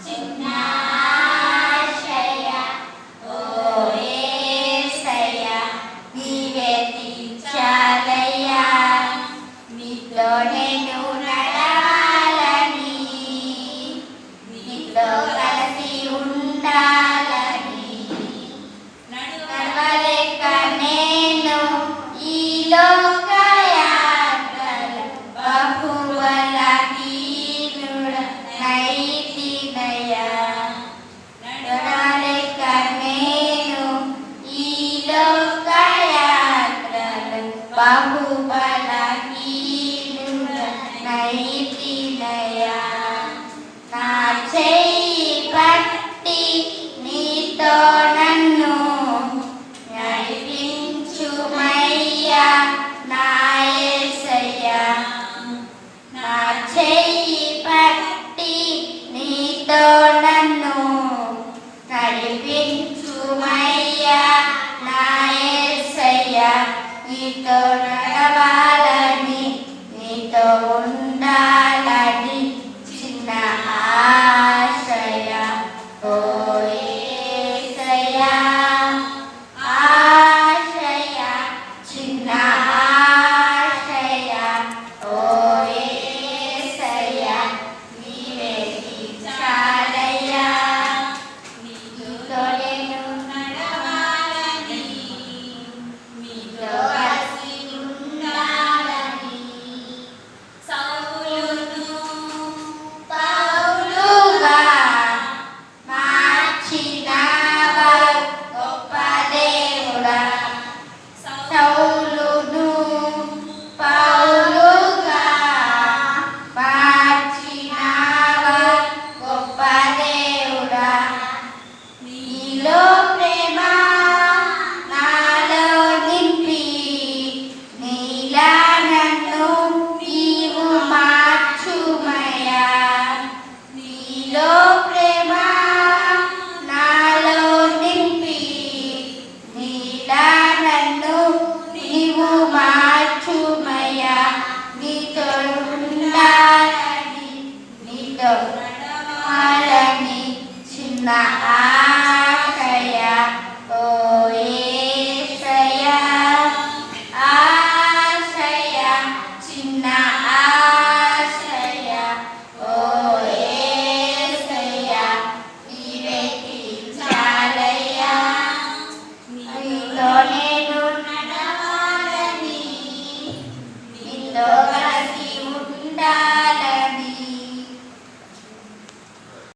చిన్న ఆశయ ఓ యేసయ్యా నీవే తీర్చాలయ్యా నీతో నేను నడవాలని నీతో కలిసి ఉండాలని నడవలేక నేను ఈ లోక యాత్రలు బహుబలహీనుడనైతినయ్యా నడవలేక నేను ఈ లోక యాత్రలు బహుబలహీనుడనైతినయ్యా నా చెయ్యి పట్టి నీతో నన్ను నడిపించుమయ్యా నా యేసయ్యా నా చెయ్యి పట్టి నీతో నన్ను నడిపించుమయ్యా నా యేసయ్యా నీతో నడవాలని నీతో ఉండాలని చిన్న ఆశయ ఓ యేసయ్యా ఆశయ చిన్న ఆశయ ఓ యేసయ్యా నీవే తీర్చాలయ్యా నీతో నేను నడవాలని నీతో కలిసి ఉండాలని సౌలును పౌలుగా మార్చినావా గొప్ప దేవుడా సౌలును పౌలుగా మార్చినావా గొప్ప దేవుడా నీలో ప్రేమ నాలో నింపి నీలా నన్ను నీవు మార్చుమయ్యా నీలో ప్రేమ నాలో నింపి నీలా నన్ను నీవు మార్చుమయ్యా నీతో ఉండాలని నీతో నడవాలని చిన్న